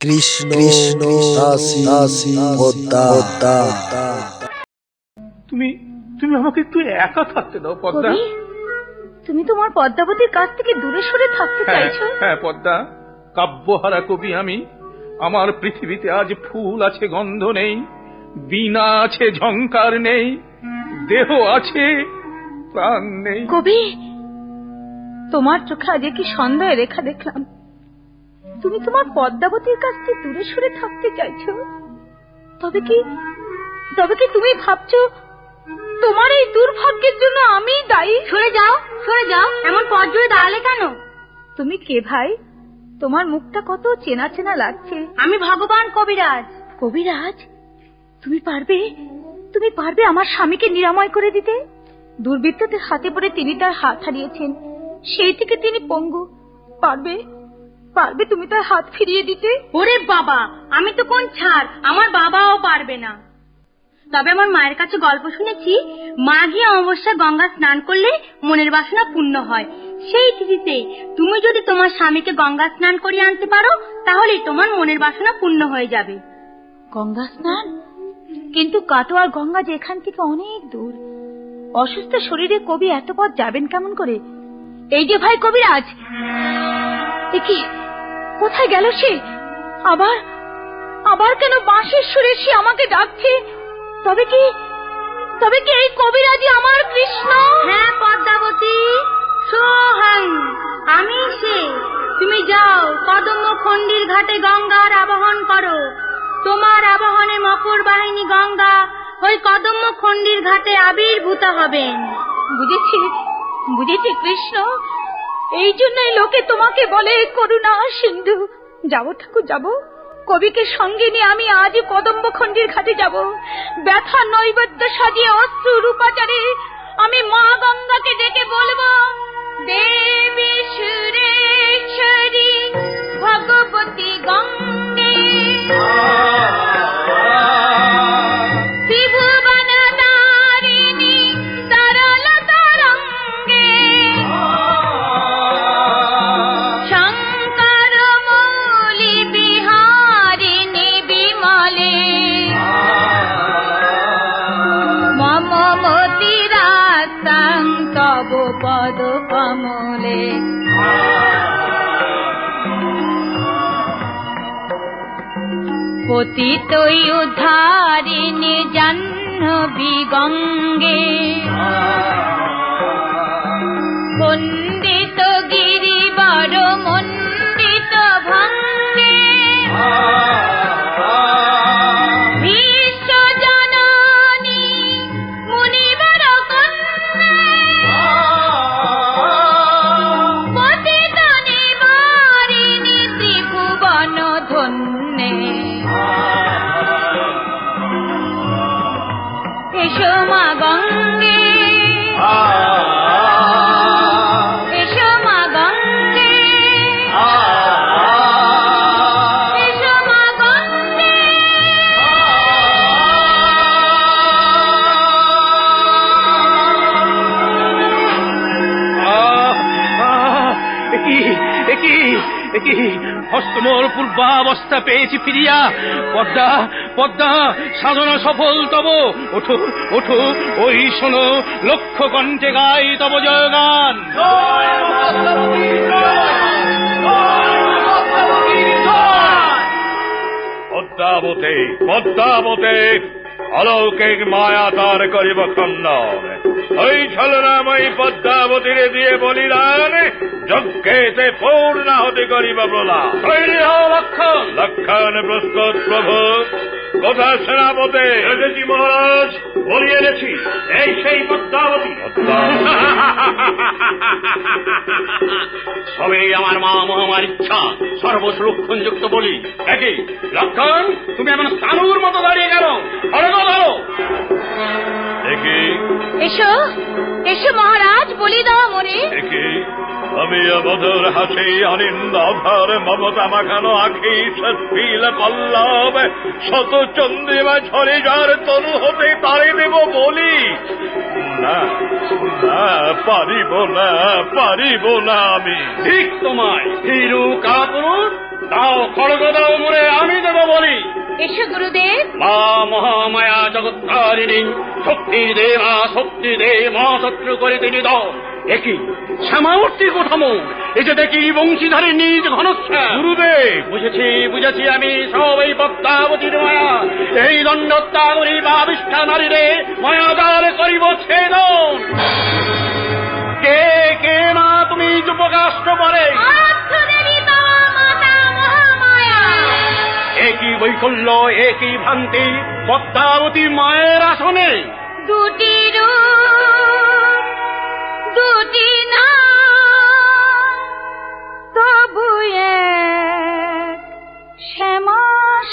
কৃষ্ণ কৃষ্ণ দাসী দাসী পদ্মা পদ্মা। তুমি তুমি আমাকে একটু একা থাকতে দাও পদ্মা। কবি, তুমি তোমার পদ্মাবতীর কাছ থেকে দূরে সরে থাকতে চাইছো? হ্যাঁ পদ্মা, কাব্যহারা কবি আমি। আমার পৃথিবীতে আজ ফুল আছে গন্ধ নেই, বীণা আছে ঝংকার নেই, দেহ আছে প্রাণ নেই। কবি, তোমার চোখে আজ কি সন্দেহ রেখা দেখলাম। তুমি তোমার পদ্মাবতীর কাছ থেকে দূরে সরে থাকতে চাইছো? তবে কি তুমি ভাবছো তোমার এই দুর্ভাগ্যের জন্য আমি দায়ী? সরে যাও, সরে যাও, এমন পথ জুড়ে দাঁড়ালে কেন? তুমি কে ভাই? তোমার মুখটা কত চেনা চেনা লাগছে। আমি ভগবান কবিরাজ। কবিরাজ? তুমি পারবে আমার স্বামীকে নিরাময় করে দিতে? দুর্বৃত্তদের হাতে পড়ে তিনি তার হাত হারিয়েছেন, সেই থেকে তিনি পঙ্গু। পারবে তুমি তার হাত ফিরিয়ে দিতে? ওরে বাবা, আমি তো কোন ছাড়, আমার বাবাও পারবে না। তবে আমার মায়ের কাছে গল্প শুনেছি, মাঘী অমাবস্যা গঙ্গা স্নান করলে মনের বাসনা পূর্ণ হয়। সেই তিথিতে তুমি যদি তোমার স্বামীকে গঙ্গা স্নান করিয়ে আনতে পারো, তাহলে তোমার মনের বাসনা পূর্ণ হয়ে যাবে। গঙ্গা স্নান? কিন্তু কাটোয়ার গঙ্গা যে এখান থেকে অনেক দূর। অসুস্থ শরীরে কবি এত পথ যাবেন কেমন করে? এই যে ভাই কবিরাজ, কি কোথায় গেল সে? আবার কেন বাঁশির সুরে সে আমাকে ডাকছে? তবে কি এই কবিরাজি আমার কৃষ্ণ? হ্যাঁ পদ্মাবতী, সোহাং, আমি সে। তুমি যাও কদম্ব খন্ডির ঘাটে গঙ্গার আবাহন করো। তোমার আবাহনে মকর বাহিনী গঙ্গা ওই কদম্ব খন্ডির ঘাটে আবির্ভূত হবেন। বুঝেছি কৃষ্ণ, এই জন্যই লোকে তোমাকে বলে করুণা সিন্ধু। যাবো ঠাকুর, যাবো। কবিকে সঙ্গে নিয়ে আমি আজ কদম্ব খন্ডির ঘাটে যাব। ব্যথা নৈবেদ্য সাজিয়ে অশ্রু রূপাচারে আমি মা গঙ্গাকে ডেকে বলবো, দেবী সুরেশ্বরী ভগবতী গঙ্গে, ত্রিভুবন নারিণী তরল তরঙ্গে, শঙ্কর মৌলি বিহারিণী বিমলে, মম মতিরাস্তাং তব পদ কমলে। পতিত উদ্ধারিণী জাহ্নবী গঙ্গে, বন্দিত গিরিবর মণ্ডিত ভঙ্গে, বিশ্ব জননী মুনিবর কন্যে, পতিত নিবারিণী ত্রিভুবন ধন্যে। এসো মা গঙ্গে, এসো মা গঙ্গে, এসো মা গঙ্গে। হস্তমোর পূর্বাবস্থা পেয়েছি ফিরিয়া। পদ্মা পদ্মা, সাধনা সফল তব। ওঠো ওঠো, ওই শোনো, লক্ষ কণ্ঠে গাই তব জয়গান। পদ্মাবতী পদ্মাবতী, অলৌকিক মায়া তার করিব খণ্ডন। ওই ছলনাময়ী পদ্মাবতীরে দিয়ে বলিদান, যজ্ঞেতে পূর্ণাহুতি করিব প্রদান। তৈরি হও লক্ষণ, লক্ষণ প্রস্তুত প্রভু। কোথা সেনাপতি? এসেছি মহারাজ, বলিয়ে এনেছি, এই সেই পদ্মাবতী। সবেই আমার মা মহামার ইচ্ছা, সর্বসুলক্ষণ যুক্ত বলি। একই লক্ষণ, তুমি এমন কানুর মতো দাঁড়িয়ে গেল, ধরো। এসো এসো মহারাজ, বলি দাও মরে। আমি মধুর হাসি অনিন্দ ভর মমতা মাখানো আখি সৎপিল পল্লব শত চন্দ্রিমা ঝরে যার তনু হতে তারে দেব বলি। না না, পারিব না আমি। ঠিক তোমায় ভীরু কাপুরুষ, দাও খড়গ দাও মোরে এসো গুরুদেব। মা মহামায়া জগৎকারিণী, শক্তি দে মা, শক্তি দে মা, শত্রু করে তিনি দাও। একই শ্যামাবর্তী কোঠামো, এই যে দেখি বংশীধারী নিজ ঘনশ্যাম। গুরুদেব, বুঝেছি আমি, সব এই পদ্মাবতীর মায়া। এই দণ্ডত্যাগরী বা বিষ্ঠা নারীরে মায়াদার করিব ছেদন। কে কে মা তুমি যুবকাষ্ট পরে? একই বৈকল্য, একই ভ্রান্তি পদ্মাবতী মায়ের আসনে। দুটি রূপ, দুটি নাম, তবু এক শ্যামা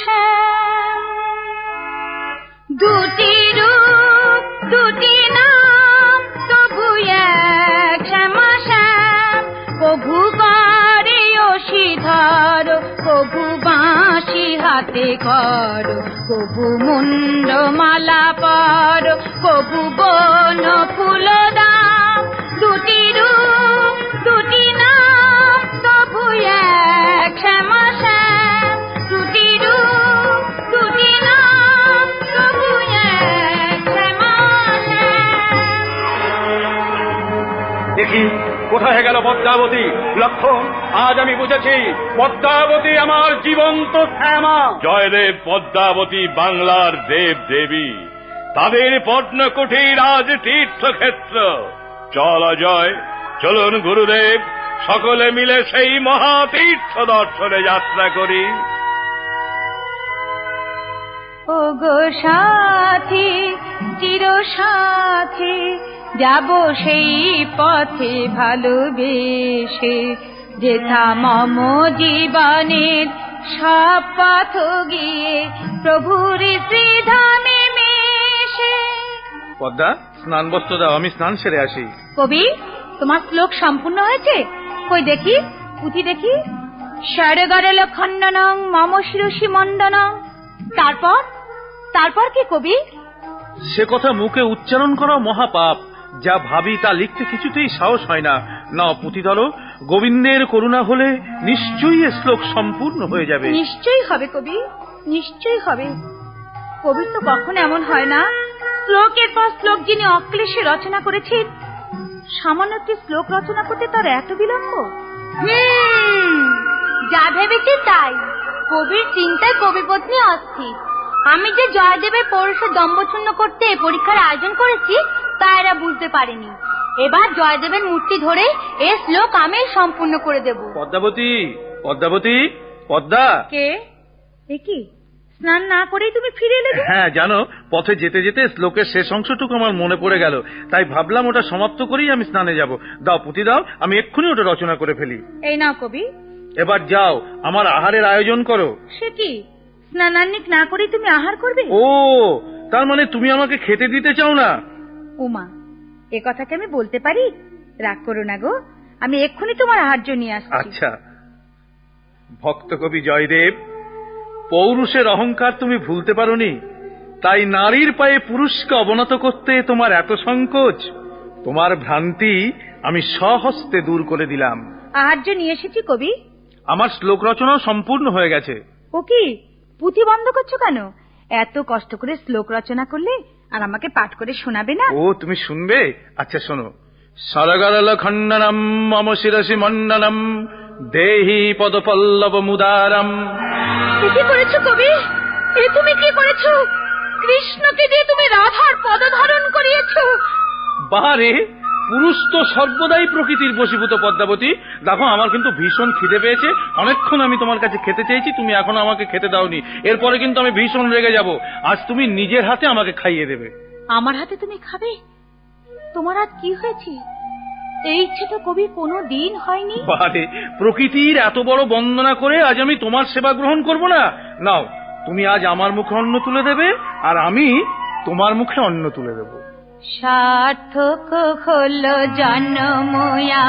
শ্যাম। দুটি রূপ, দুটি নাম, তবু এক শ্যামা শ্যাম। কভু করে অসিধর, কভু বাঁশি হাতে কর, কভু মুন্ড মালা পর, কভু বন ফুল দাম। দুটি রূপ, দুটি নাম, তবু এক শ্যামা শ্যাম। দুটি রূপ, দুটি নাম, তবু এক শ্যামা শ্যাম। দেখি কোথায় গেল পদ্মাবতী? লক্ষণ, আজ আমি বুঝেছি পদ্মাবতী আমার জীবন্ত শ্যামা। জয়দেব পদ্মাবতী বাংলার দেব দেবী, তাদের পদ্মকুটির আজ তীর্থক্ষেত্র। চল জয়, চলুন গুরুদেব, সকলে মিলে সেই মহাতীর্থ দর্শনে যাত্রা করি। ও গো সাথী, চির সাথী, যাব সেই পথে ভালোবেসে, যেথা মম জীবনের সব পথ গিয়ে প্রভুর শ্রীধামে মেশে। পদ্মা, স্নান বস্ত্র দাও, আমি স্নান সেরে আসি। কবি, তোমার শ্লোক সম্পূর্ণ হয়েছে? কই দেখি, পুঁথি দেখি। ষড়গরল খণ্ডনং মম শিরসি মণ্ডনং। তারপর তারপর কি কবি? সে কথা মুখে উচ্চারণ করা মহাপাপ। যা ভাবি তা লিখতে কিছুতেই সাহস হয় না। নাও পুঁথি ধরো, গোবিন্দের করুণা হলে নিশ্চয়ই এ শ্লোক সম্পূর্ণ হয়ে যাবে। নিশ্চয়ই হবে কবি, নিশ্চয়ই হবে। কবির তো কখনো এমন হয় না, শ্লোকের পর শ্লোক যিনি অক্লেশে রচনা করেছেন, সামান্য একটি শ্লোক রচনা করতে তার এত বিলম্ব। যা ভেবেছি তাই। কবির চিন্তায় কবিপত্নী অস্থির। আমি যে জয়দেবের পৌরুষের দম্ভচূর্ণ করতে পরীক্ষার আয়োজন করেছি তা এরা বুঝতে পারেনি। এবার জয়দেবের মূর্তি ধরে এ শ্লোক আমি সম্পূর্ণ করে দেব। পদ্মাবতী, পদ্মাবতী, পদ্মা। কে? এ কি, স্নান না করেই তুমি ফিরে এলে? হ্যাঁ জানো, পথে যেতে যেতে শ্লোকের শেষ অংশটুকু আমার মনে পড়ে গেল, তাই ভাবলাম ওটা সমাপ্ত করেই আমি স্নানে যাব। দাও পুঁথি দাও, আমি এক্ষুনি ওটা রচনা করে ফেলি। এই নাও কবি। এবার যাও, আমার আহারের আয়োজন করো। সে কি, স্নানান্নিক না করেই তুমি আহার করবে? ও, তার মানে তুমি আমাকে খেতে দিতে চাও না? উমা, এ কথাকে আমি বলতে পারি? রাগ করো না গো, আমি এক্ষুনি তোমার আহার্য নিয়ে আসছি। আচ্ছা। ভক্ত কবি জয়দেব, পৌরুষের অহংকার তুমি ভুলতে পারোনি, তাই নারীর পায়ে পুরুষকে অবনত করতে তোমার এত সংকোচ। তোমার ভ্রান্তি আমি স্বহস্তে দূর করে দিলাম। আহার্য নিয়ে এসেছি কবি। আমার শ্লোক রচনা সম্পূর্ণ হয়ে গেছে। ও কি, পুঁথি বন্ধ করছো কেন? এত কষ্ট করে শ্লোক রচনা করলে আর আমাকে পাঠ করে শোনাবে না? ও, তুমি শুনবে? আচ্ছা শোনো। সরগরল খণ্ডনম মম শিরসি মণ্ডনম দেহি পদপল্লব মুদারম। কি করেছো কবি? এ তুমি কি করেছো? কৃষ্ণকে দিয়ে তুমি রাধার পদ ধারণ করিয়েছো। বাহারে, পুরুষ তো সর্বদাই প্রকৃতির বশীভূত। পদ্মাবতী, দেখো আমার কিন্তু ভীষণ খিদে পেয়েছে। অনেকক্ষণ আমি তোমার কাছে খেতে চেয়েছি, তুমি এখনো আমাকে খেতে দাওনি। এরপরে কিন্তু আমি ভীষণ রেগে যাব। আজ তুমি নিজের হাতে আমাকে খাইয়ে দেবে। আমার হাতে তুমি খাবে? তোমার আজ কি হয়েছে? এই ইচ্ছে তো কবি কোনো দিন হয়নি। বাহারে, প্রকৃতির এত বড় বন্দনা করে আজ আমি তোমার সেবা গ্রহণ করব না? নাও, তুমি আজ আমার মুখে অন্ন তুলে দেবে, আর আমি তোমার মুখে অন্ন তুলে দেব। সার্থক হলো জন্ম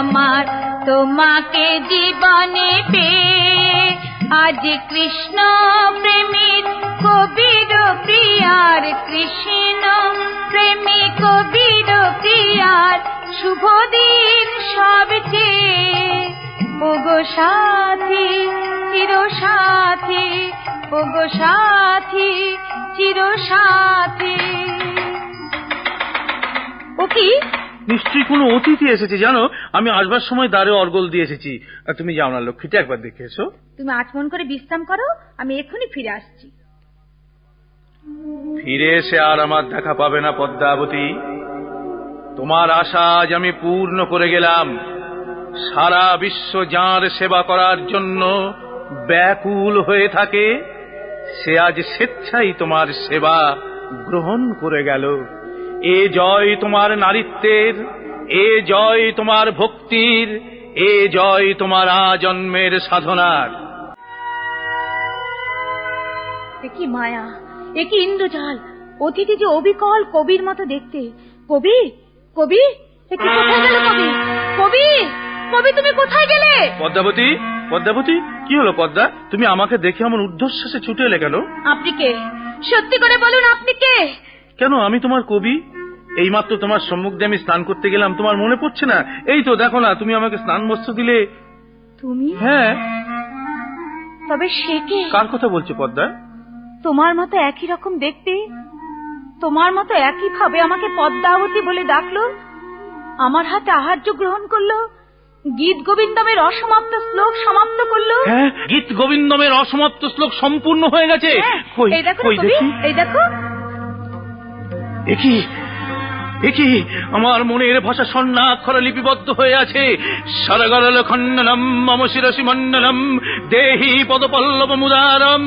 আমার তোমাকে জীবনে পেয়ে। আজ কৃষ্ণ প্রেমীর কবির প্রিয়ার, কৃষ্ণ প্রেমী কবির প্রিয়ার শুভ দিন সবচেয়ে। ওগো সাথী, চির সাথী, ওগো সাথী চির সাথী। ও কি? নিশ্চয়ই কোনো অতিথি এসেছে জানো। আমি আসবার সময় দ্বারে অর্গল দিয়ে এসেছি। আর তুমি যাও না লক্ষ্মীটা, একবার দেখে এসো। তুমি আচমন করে বিশ্রাম করো, আমি এক্ষুনি ফিরে আসছি। ফিরে এসে আর আমার দেখা পাবে না পদ্মাবতী। তোমার আশা আজ আমি পূর্ণ করে গেলাম। সারা বিশ্ব যাঁর সেবা করার জন্য ব্যাকুল হয়ে থাকে, সে আজ স্বেচ্ছাই তোমার সেবা গ্রহণ করে গেল। এ জয় তোমার নারীত্বের, এ জয় তোমার ভক্তির, এ জয় তোমার আজন্মের সাধনার। এ কি মায়া, এ কি ইন্দ্রজাল! অতিথি যে অবিকল কবির মতো দেখতে। কবি, কবি, এ কি কোথায় গেল কবি? কবি, কবি তুমি কোথায় গেলে? পদ্মাবতী, পদ্মাবতী, কি হলো পদ্মা? তুমি আমাকে দেখে এমন ঊর্ধ্বশ্বাসে ছুটে এলে কেন? আপনি কে? সত্যি করে বলুন, আপনি কে? কেন, আমি তোমার কবি। এইমাত্র তোমার সম্মুখ দিয়ে আমি স্নান করতে গেলাম, তোমার মনে পড়ছে না? এই তো দেখো না, তুমি আমাকে স্নান বস্ত্র দিলে। তুমি? হ্যাঁ। তবে সে কে? কার কথা বলছো পদ্মা? তোমার মতো একই রকম দেখতে, তোমার মতো একই ভাবে আমাকে পদ্মাবতী বলে ডাকলো, আমার হাতে আহার্য গ্রহণ করলো, গীত গোবিন্দমের অসমাপ্ত শ্লোক সমাপ্ত করলো। হ্যাঁ, গীত গোবিন্দমের অসমাপ্ত শ্লোক সম্পূর্ণ হয়ে গেছে। এই দেখো কবি, এই দেখো। দেখি দেখি, আমার মনের ভাষা স্বর্ণাক্ষরে লিপিবদ্ধ হয়ে আছে। সরগরল খণ্ডনম মম শিরসি মণ্ডলম দেহি পদপল্লব মুদারম।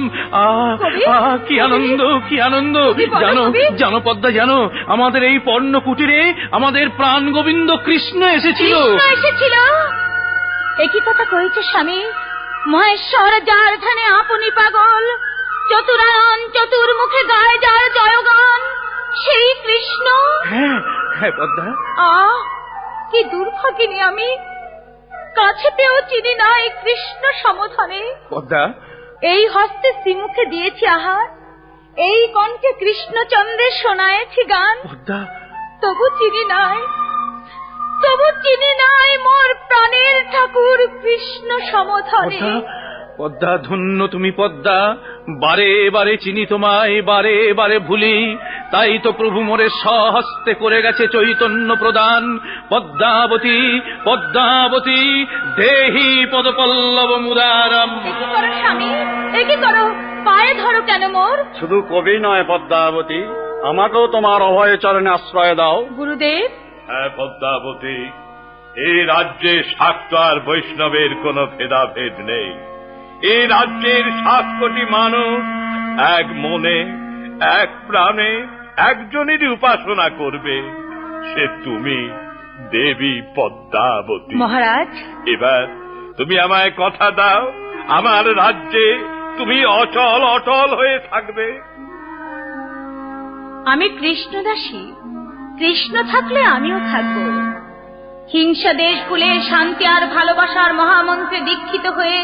কি আনন্দ, কি আনন্দ! জানো, জানো পদ্মা, জানো, আমাদের এই পর্ণ কুটিরে আমাদের প্রাণ গোবিন্দ কৃষ্ণ এসেছিল। এসেছিল? একই কথা কয়েছে স্বামী। মহেশ্বর যার ধ্যানে আপনি পাগল, চতুরায়ন চতুর্মুখে গায় যার জয়গান, সেই কৃষ্ণ। হ্যাঁ হ্যাঁ পদ্মা। কি দুর্ভাগিনী আমি, কাছে পেয়েও চিনি না এই কৃষ্ণ সমধনে। পদ্মা, এই হস্তে শ্রীমুখে দিয়েছি আহার, এই কণ্ঠে কৃষ্ণচন্দ্রের শোনায়েছি গান। পদ্মা, তবু চিনি নাই, তবু চিনি নাই মোর প্রাণের ঠাকুর কৃষ্ণ সমধনে। পদ্মা, ধন্য তুমি পদ্মা। বারে বারে চিনি তোমায়, বারে বারে ভুলি, তাই তো প্রভু মোরে স্বহস্তে করে গেছে চৈতন্য প্রদান। পদ্মাবতী, পদ্মাবতী, দেহি পদপল্লব মুদারম। কি করো স্বামী, এ কি করো? পায়ে ধরো কেন মোর? শুধু কবি নয় পদ্মাবতী, আমাকেও তোমার অভয় চরণে আশ্রয় দাও। গুরুদেব। হ্যাঁ পদ্মাবতী, এই রাজ্যে শাক্ত আর বৈষ্ণবের কোনো ভেদাভেদ নেই। এই রাজ্যের 7 কোটি মানুষ এক মনে এক প্রাণে একজনেরই উপাসনা করবে, সে তুমি দেবী পদ্মাবতী। মহারাজ, এবার তুমি আমায় কথা দাও, আমার রাজ্যে তুমি অচল অটল হয়ে থাকবে। আমি কৃষ্ণদাসী, কৃষ্ণ থাকলে আমিও থাকব। হিংসা দেশ কুলে শান্তি আর ভালোবাসার মহামন্ত্রে দীক্ষিত হয়ে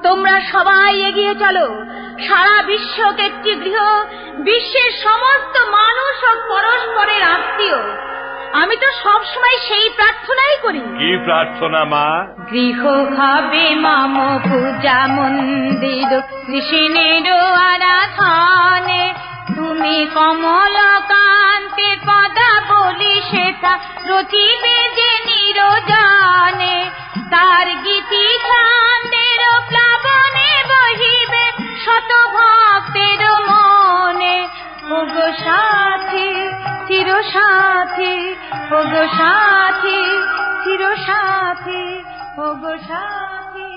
তোমরা সবাই এগিয়ে চলো। সারা বিশ্বকে একটি গৃহ, বিশ্বের সমস্ত মানুষ ও পরস্পরের আত্মীয়। আমি তো সবসময় সেই প্রার্থনাই করি। কি প্রার্থনা মা? গৃহ হবে মম পূজা মন্দির, কৃষ্ণের আরাধনে। তুমি কমল কান্তে পদা বলি সেথা রচিবে যে নিরজনে। তার গীতি ছন্দের প্লাবনে বহিবে শত ভক্তের মনে। ওগো সাথী চির সাথী, ওগো সাথী চির সাথী, ওগো সাথী।